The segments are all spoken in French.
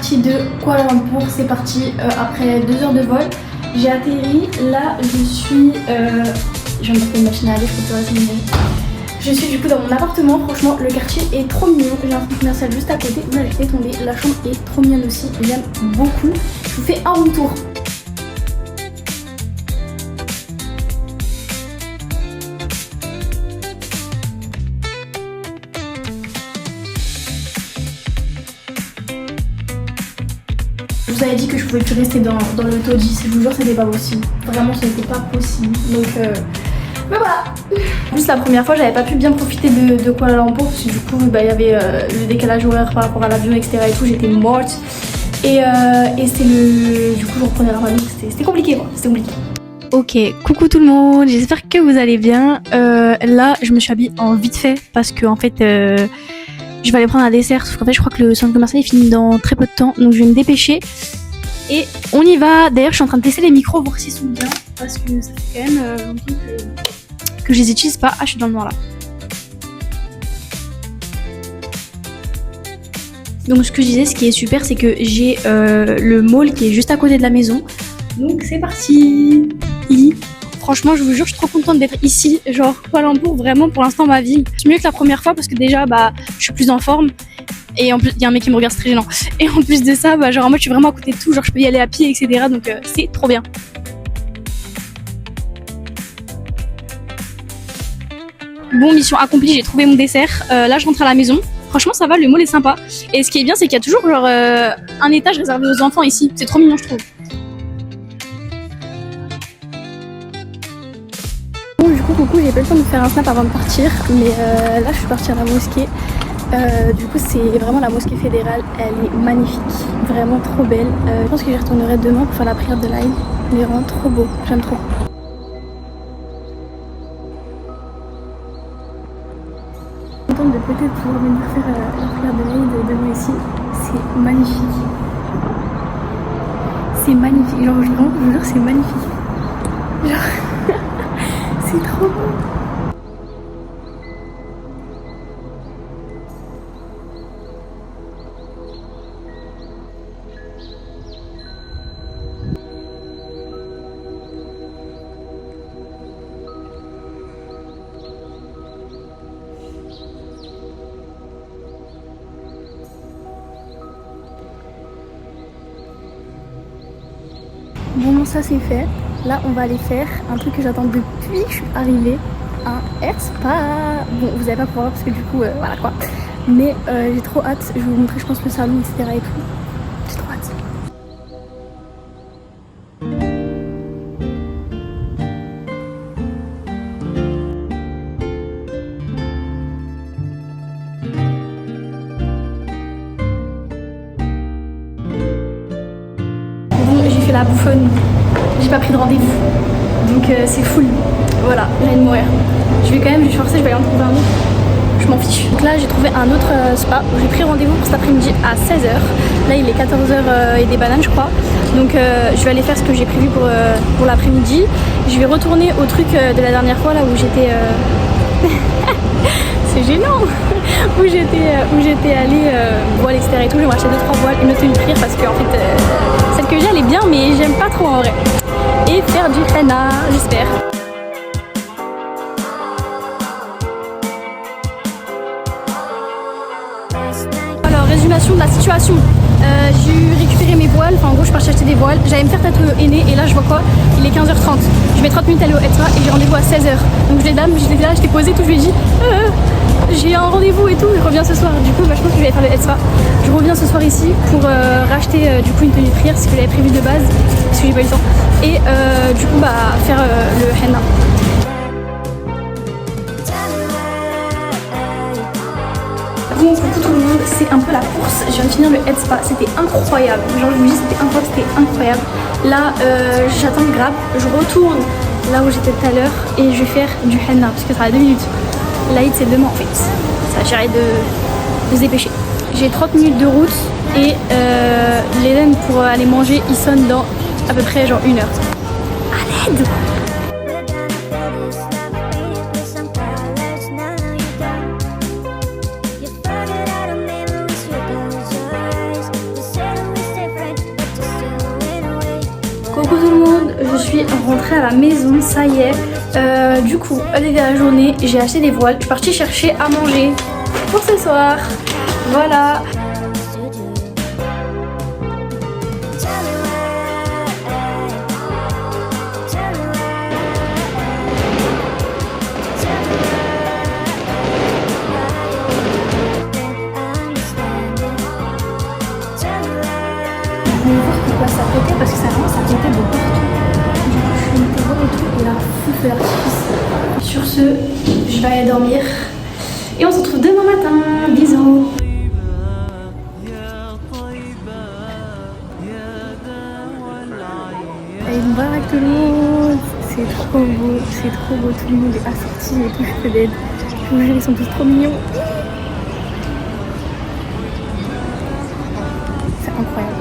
partie de Kuala Lumpur, c'est parti après 2 heures de vol. J'ai atterri, là je suis... j'ai une machine à laver, je peux te rester une minute. Je suis du coup dans mon appartement, franchement le quartier est trop mignon. J'ai un centre commercial juste à côté, là j'étais tombée, la chambre est trop mignonne aussi, j'aime beaucoup. Je vous fais un room tour. Je vous avais dit que je pouvais plus rester dans le taudis, je vous jure c'était pas possible. Vraiment ce n'était pas possible. Donc mais voilà. En plus la première fois j'avais pas pu bien profiter de Kuala Lumpur parce que du coup il y avait le décalage horaire par rapport à l'avion etc et tout, j'étais morte. Et c'était le... Du coup je reprenais la famille, c'était compliqué quoi, c'était compliqué. Ok, coucou tout le monde, j'espère que vous allez bien. Là je me suis habillée en vite fait parce que en fait je vais aller prendre un dessert, sauf qu'en fait je crois que le centre commercial est fini dans très peu de temps, donc je vais me dépêcher. Et on y va. D'ailleurs je suis en train de tester les micros, voir s'ils sont bien, parce que ça fait quand même longtemps que je les utilise pas. Ah je suis dans le noir là. Donc ce que je disais, ce qui est super, c'est que j'ai le mall qui est juste à côté de la maison. Donc c'est parti. Franchement, je vous jure, je suis trop contente d'être ici. Genre, Kuala Lumpur, vraiment, pour l'instant, ma vie. C'est mieux que la première fois parce que déjà, je suis plus en forme. Et en plus, il y a un mec qui me regarde, c'est très gênant. Et en plus de ça, genre, moi, je suis vraiment à côté de tout. Genre, je peux y aller à pied, etc. Donc, c'est trop bien. Bon, mission accomplie, j'ai trouvé mon dessert. Là, je rentre à la maison. Franchement, ça va, le mall est sympa. Et ce qui est bien, c'est qu'il y a toujours, genre, un étage réservé aux enfants ici. C'est trop mignon, je trouve. Du coup, coucou, j'ai pas le temps de faire un snap avant de partir, mais là je suis partie à la mosquée. Du coup, c'est vraiment la mosquée fédérale, elle est magnifique, vraiment trop belle. Je pense que j'y retournerai demain pour faire la prière de l'Aïd. Elle est vraiment trop beau, j'aime trop. Je suis contente de peut-être pouvoir venir faire la prière de l'Aïd demain ici. C'est magnifique. C'est magnifique, genre vraiment, je vous jure, c'est magnifique. Genre. C'est trop beau. Bon, ça c'est fait. Là, on va aller faire un truc que j'attends depuis que je suis arrivée, un hair spa. Bon, vous allez pas pouvoir voir parce que du coup, voilà quoi. Mais j'ai trop hâte. Je vais vous montrer, je pense, le salon, etc. et tout. J'ai trop hâte. Bon, j'ai fait la bouffonne. J'ai pas pris de rendez-vous, donc c'est full. Voilà, j'ai envie de mourir. Je vais forcer, je vais aller en trouver un autre. Je m'en fiche. Donc là, j'ai trouvé un autre spa où j'ai pris rendez-vous pour cet après-midi à 16h. Là, il est 14h et des bananes, je crois. Donc je vais aller faire ce que j'ai prévu pour l'après-midi. Je vais retourner au truc de la dernière fois, là où j'étais... C'est gênant. Où j'étais allée voile etc et tout. Je vais m'acheter 2-3 voiles, une tenue de prière parce que en fait celle que j'ai elle est bien mais j'aime pas trop en vrai. Et faire du henna, j'espère. Alors résumation de la situation. J'ai récupéré mes voiles, enfin en gros je suis partie acheter des voiles, j'allais me faire tatouer au henné et là je vois quoi, il est 15h30, je mets 30 minutes à aller au Hetzra et j'ai rendez-vous à 16h. Donc je les dames, j'étais là, j'étais posée tout, je lui ai dit j'ai un rendez-vous et tout, je reviens ce soir. Du coup je pense que je vais aller faire le Hetzra. Je reviens ce soir ici pour racheter du coup une tenue de prière, ce que j'avais prévu de base, parce que j'ai pas eu le temps. Et du coup faire le henna. Bon, coucou tout le monde, c'est un peu la course. Je viens de finir le head spa, c'était incroyable. Genre je vous dis c'était incroyable. Là j'attends le grab, je retourne là où j'étais tout à l'heure et je vais faire du henna parce que ça va 2 minutes. L'Aïd c'est demain en fait. Ça j'arrête de se dépêcher. J'ai 30 minutes de route et l'Eden pour aller manger il sonne dans à peu près genre 1 heure. À l'aide! Coucou tout le monde, je suis rentrée à la maison, ça y est. Du coup, au début de la journée, j'ai acheté des voiles. Je suis partie chercher à manger pour ce soir. Voilà. Je vais voir pourquoi ça pétait parce que ça commence à péter de partout. Du coup, je suis montée voir et tout et là, fou l'artifice. Sur ce, je vais aller dormir et on se retrouve demain matin. Bisous. Et voilà tout le monde, c'est trop beau, tout le monde est assorti et tout, je peux d'aide. Je vous jure, ils sont tous trop mignons. C'est incroyable.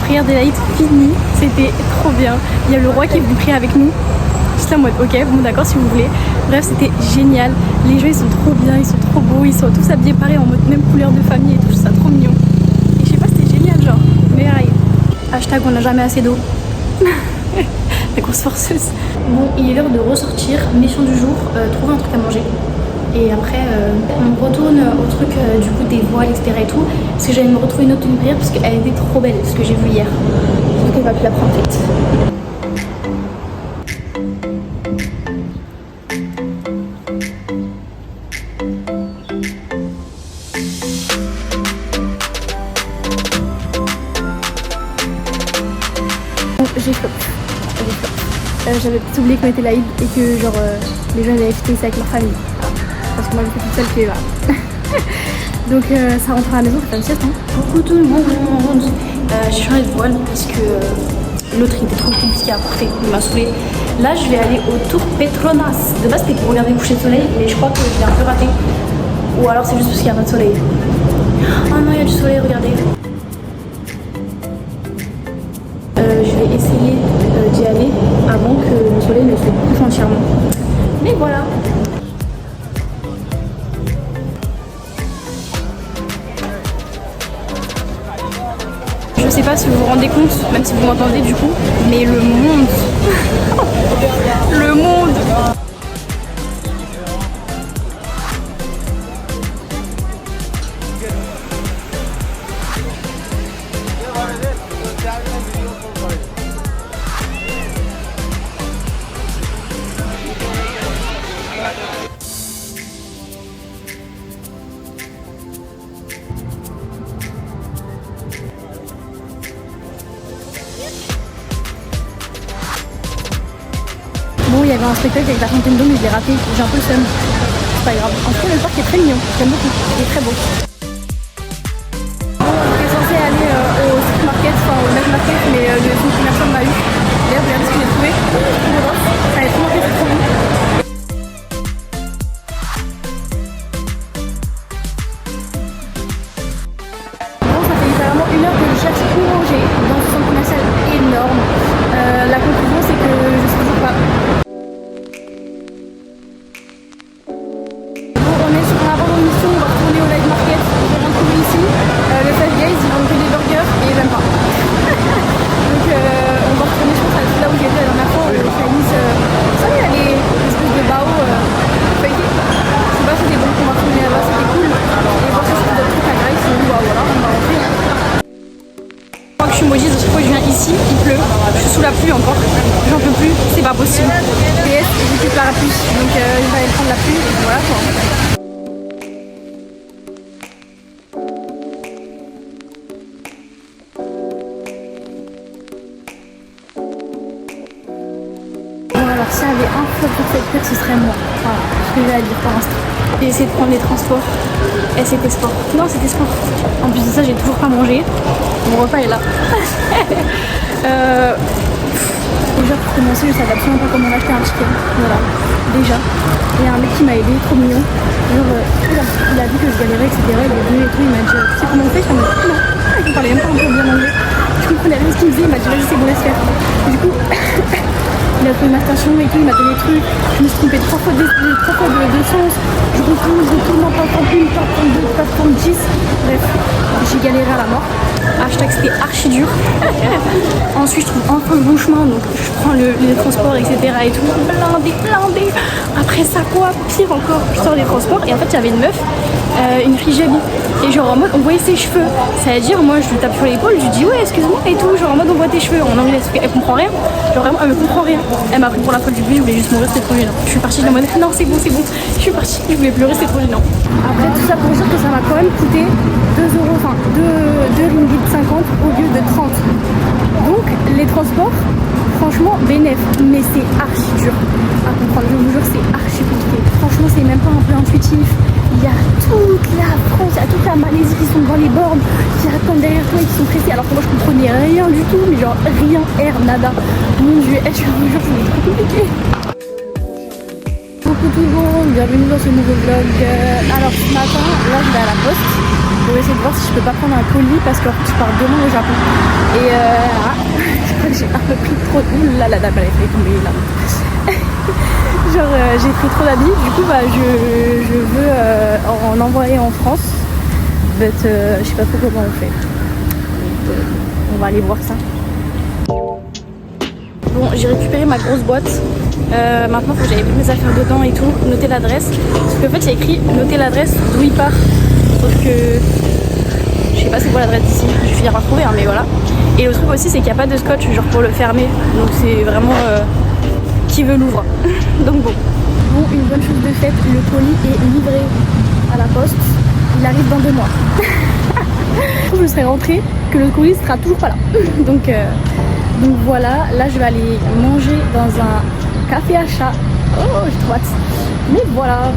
Prière des laïcs finie, c'était trop bien. Il y a le roi qui est venu prier avec nous. Juste là en mode ok, bon d'accord si vous voulez. Bref, c'était génial. Les gens ils sont trop bien, ils sont trop beaux, ils sont tous habillés pareil en mode même couleur de famille et tout, ça trop mignon. Et je sais pas, c'était génial genre. Mais pareil. Hashtag on n'a jamais assez d'eau. La course forceuse. Bon, il est l'heure de ressortir. Mission du jour, trouver un truc à manger. Et après, on retourne au truc du coup des voiles, etc. et tout. Parce que j'allais me retrouver une autre tenue de prière parce qu'elle était trop belle, ce que j'ai vu hier. Donc elle va plus la prendre vite. Bon, j'ai flop. J'avais peut-être oublié qu'on était laïd et que genre les gens avaient fêté ça avec leur famille. Parce que moi je fais toute seule qui est là. Donc ça rentre à la maison, ça fait une sieste. Coucou tout le monde. J'ai changé de voile parce que l'autre il était trop compliqué à porter, il m'a saoulé. Là je vais aller au Tour Petronas. De base c'était pour regarder le coucher de soleil, mais je crois que je l'ai un peu raté. Ou alors c'est juste parce qu'il n'y a pas de soleil. Oh non, il y a du soleil, regardez. Je vais essayer d'y aller avant que le soleil ne se couche entièrement. Mais voilà. Je sais pas si vous vous rendez compte, même si vous m'entendez du coup, mais le monde, le monde. Bon, il y avait un spectacle avec la fontaine d'eau, mais je l'ai raté, j'ai un peu le seum. C'est pas grave. En tout cas, le parc est très mignon, j'aime beaucoup, il est très beau. Bon, j'étais censée aller au street market, enfin au night market, mais le centre commercial m'a eu. D'ailleurs, regardez ce que j'ai trouvé. Ça a trop marqué, c'est trop bon. Bon, ça fait littéralement 1 heure que je cherche où manger dans ce centre commercial énorme. La conclusion, c'est que je sais toujours pas. Sous la pluie encore, j'en peux plus, c'est pas possible. PS, j'équipe la pluie, donc il va aller prendre la pluie, voilà quoi. Bon alors s'il y avait un flop pour cette terre, ce serait moi. Voilà, ce que j'ai à dire pour l'instant. J'ai essayé de prendre les transports et c'était sport. Non, c'était sport. En plus de ça, j'ai toujours pas mangé. Mon repas est là. commencer, je savais absolument pas comment acheter un ticket. Voilà, déjà. Et un mec qui m'a aidé, trop mignon. Genre, il a vu que je galérais, etc. Il est venu et tout, il m'a dit tu sais comment on fait? Je suis en mode non. Il me parlait même pas un peu bien anglais. Je comprenais rien ce qu'il me disait, il m'a dit vas-y c'est bon laisse faire. Et du coup, il a trouvé ma station et tout, il m'a donné des trucs. Je me suis trompée 3 fois de sens. Je retourne en plateforme 1, plateforme 2, plateforme 10. Bref, j'ai galéré à la mort. Hashtag c'était archi dur. Ensuite je trouve enfin le bon chemin, donc je prends les transports etc et tout, blindé. Après ça quoi, pire encore, je sors des transports et en fait il y avait une meuf, une hijabi, et genre en mode on voyait ses cheveux, ça veut dire moi je lui tape sur l'épaule, je lui dis ouais excuse-moi et tout, genre en mode on voit tes cheveux en anglais, parce qu'elle comprend rien, genre vraiment elle me comprend rien, elle m'a pris pour la folle du but, je voulais juste mourir, c'était trop gênant. Je suis partie de la mode non c'est bon, je suis partie, je voulais pleurer, c'était trop gênant. Après tout ça pour dire que ça m'a quand même coûté 2 euros, enfin 2 ringgit 50 au lieu de 30. Donc les transports, franchement bénéf, mais c'est archi dur à comprendre, je vous jure c'est archi compliqué. Franchement c'est même pas un peu intuitif. Il y a toute la France, il y a toute la Malaisie qui sont devant les bornes, qui attendent derrière toi et qui sont pressés, alors que moi je comprenais rien du tout, mais genre rien, air, nada. Mon dieu, je vous jure c'est trop compliqué. Coucou tout le monde, bienvenue dans ce nouveau vlog. Alors ce matin, là je vais à la poste pour essayer de voir si je peux pas prendre un colis parce qu'en fait je pars demain au Japon. Et je crois que j'ai un peu pris trop. Ouh là la dame elle a fait tomber là. Genre j'ai pris trop d'habits, du coup bah je veux en envoyer en France. Mais je sais pas trop comment on fait. On va aller voir ça. Bon, j'ai récupéré ma grosse boîte. Maintenant, faut que j'aille mettre mes affaires dedans et tout, noter l'adresse. Parce qu'en fait, il y a écrit noter l'adresse d'où il part. Sauf que je sais pas c'est quoi l'adresse d'ici. Je vais finir par trouver, hein, mais voilà. Et le truc aussi, c'est qu'il n'y a pas de scotch genre pour le fermer. Donc c'est vraiment qui veut l'ouvre. Donc bon. Bon, une bonne chose de faite, le colis est livré à la poste. Il arrive dans 2 mois. Je serai rentrée que le colis sera toujours pas là. Donc voilà, là je vais aller manger dans un café à chat. Oh, j'ai trop hâte. Mais voilà.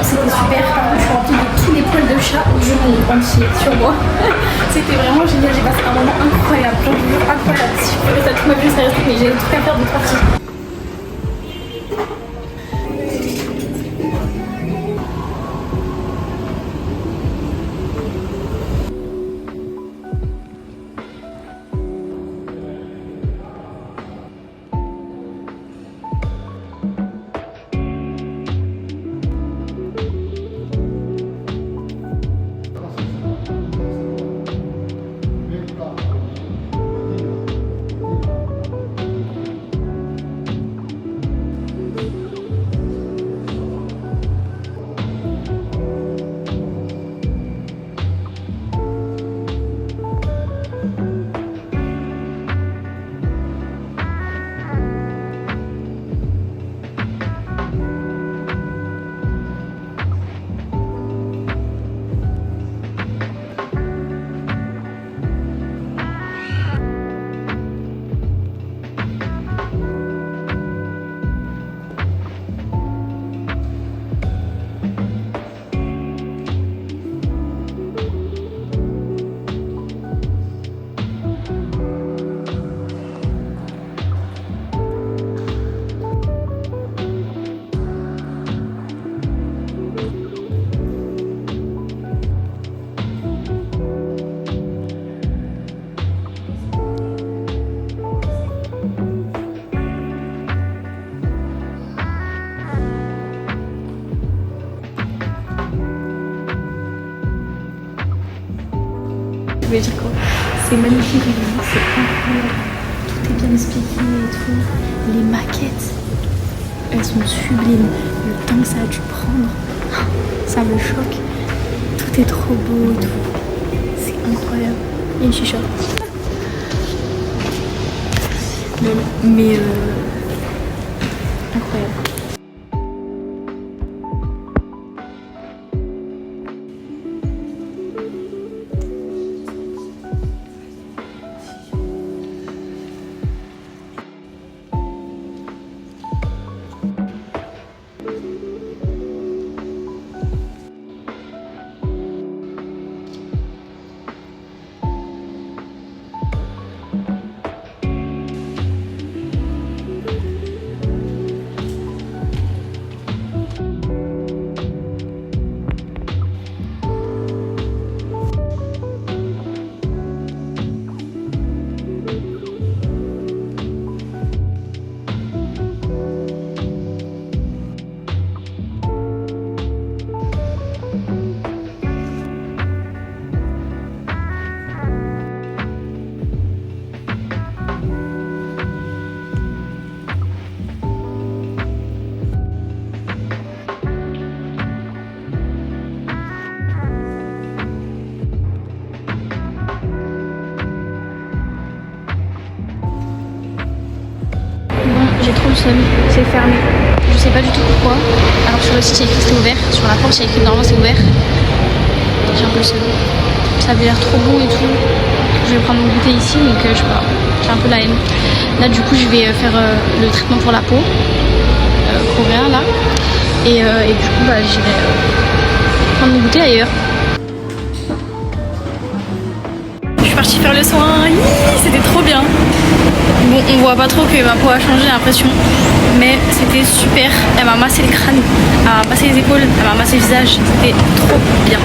C'était super, je suis remplie de tous les poils de chat du monde entier sur moi. C'était vraiment génial, j'ai passé un moment incroyable, genre incroyable. Si je peux rester toute ma vie, ça reste, mais j'ai des trucs à faire d'autres parties. Tu voulais dire quoi? C'est magnifique, c'est incroyable. Tout est bien expliqué et tout. Les maquettes, elles sont sublimes. Le temps que ça a dû prendre, ça me choque. Tout est trop beau et tout. C'est incroyable. Il y a une chicha. Mais incroyable. J'ai trop le seum, c'est fermé. Je sais pas du tout pourquoi. Alors sur le site il y a écrit que c'était ouvert, sur la porte il y a écrit normalement c'est ouvert. J'ai un peu le seum. Ça avait l'air trop bon et tout. Je vais prendre mon goûter ici donc je sais pas, j'ai un peu la haine. Là du coup je vais faire le traitement pour la peau coréen là. Et du coup bah, j'irai prendre mon goûter ailleurs. Je suis partie faire le soin, c'était trop bien. Bon, on voit pas trop que ma peau a changé, j'ai l'impression, mais c'était super. Elle m'a massé le crâne, elle m'a massé les épaules, elle m'a massé le visage, c'était trop bien.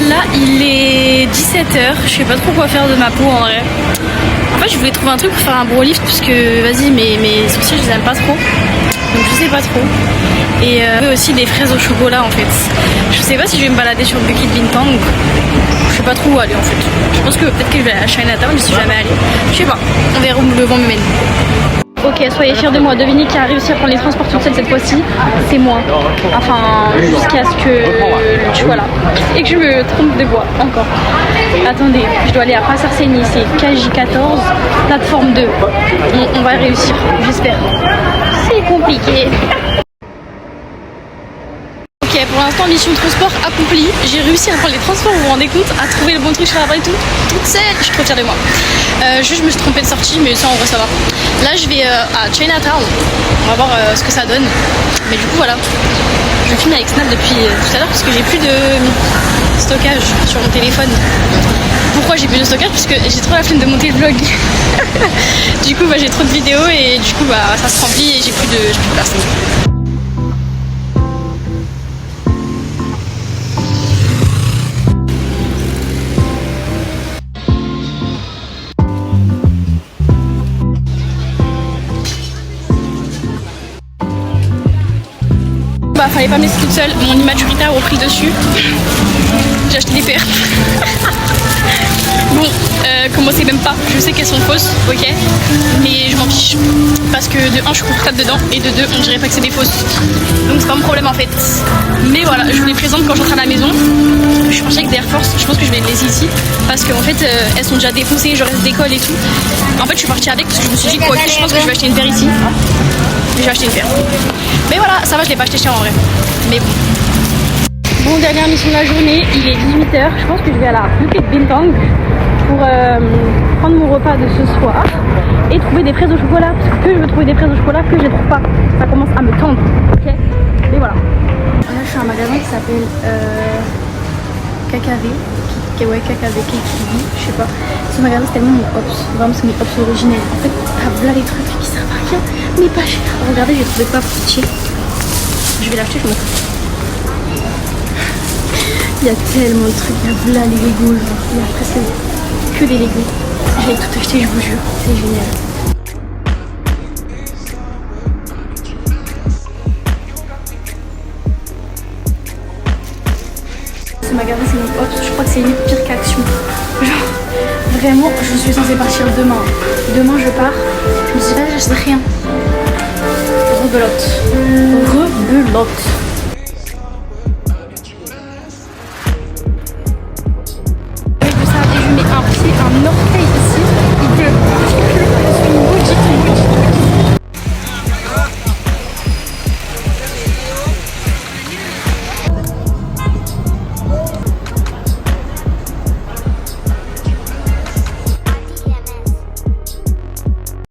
Là, il est 17h, je sais pas trop quoi faire de ma peau en vrai. En fait, je voulais trouver un truc pour faire un brow lift parce que, vas-y, mes sourcils, je les aime pas trop. Donc je sais pas trop. Et aussi des fraises au chocolat en fait. Je sais pas si je vais me balader sur Bukit Bintang. Je sais pas trop où aller en fait. Je pense que peut-être que je vais aller à Chinatown, je suis jamais allée. Je sais pas, on verra où le vent me mène. Ok, soyez fiers de moi, devinez qui a réussi à prendre les transports toute seule cette fois-ci, c'est moi. Enfin, jusqu'à ce que tu vois là. Et que je me trompe de voie, encore. Attendez, je dois aller à Pasar Seni, c'est KJ14, plateforme 2. On va réussir, j'espère. C'est compliqué. Ok, pour l'instant, mission transport accomplie. J'ai réussi à prendre les transports, vous vous rendez compte, à trouver le bon truc sur la vraie toute seule. Je suis trop fière de moi. Juste, je me suis trompée de sortie, mais ça, en vrai, ça va. Là, je vais à Chinatown. On va voir ce que ça donne. Mais du coup, voilà. Je filme avec Snap depuis tout à l'heure parce que j'ai plus de stockage sur mon téléphone. Pourquoi j'ai plus de stockage? Parce que j'ai trop la flemme de monter le vlog. Du coup, bah, j'ai trop de vidéos et du coup, bah, ça se remplit et j'ai plus de place. Bah, fallait pas me laisser toute seule, mon immaturité a repris dessus. J'ai acheté des paires. Bon, commencez même pas, je sais qu'elles sont fausses, ok, mais je m'en fiche. Parce que de 1, je suis confortable dedans, et de 2, on dirait pas que c'est des fausses. Donc c'est pas mon problème en fait. Mais voilà, je vous les présente quand je rentre à la maison. Je suis partie avec des Air Force, je pense que je vais les laisser ici. Parce qu'en fait, elles sont déjà défoncées, je reste d'école et tout. En fait, je suis partie avec parce que je me suis dit, quoi, je pense que je vais acheter une paire ici. Je vais acheter une paire. Mais voilà, ça va, je l'ai pas acheté cher en vrai. Mais bon. Bon, dernière mission de la journée, il est 18h. Je pense que je vais à la Bukit Bintang pour prendre mon repas de ce soir et trouver des fraises au chocolat. Parce que je veux trouver des fraises au chocolat que je ne trouve pas. Ça commence à me tendre. Ok. Mais voilà. Là, je suis à un magasin qui s'appelle KKV. Ouais, KKV, KKV, je sais pas. Ce magasin, c'est tellement mon Ops. Vraiment, c'est mon Ops originel. En fait, t'as là les trucs qui servent à rien, mais pas cher. Regardez, j'ai trouvé pas poutier. Je vais l'acheter, je m'en fous. Il y a tellement de trucs, il y a là les Legos, genre, il y a presque que des Legos. J'ai tout acheté, je vous jure, c'est génial. m'a gardé c'est mon pote. Je crois que c'est limite pire qu'Action. Genre, vraiment, je suis censée partir demain. Demain, je pars. Je me dis, vas-y, j'achète rien. Rebelote. Rebelote.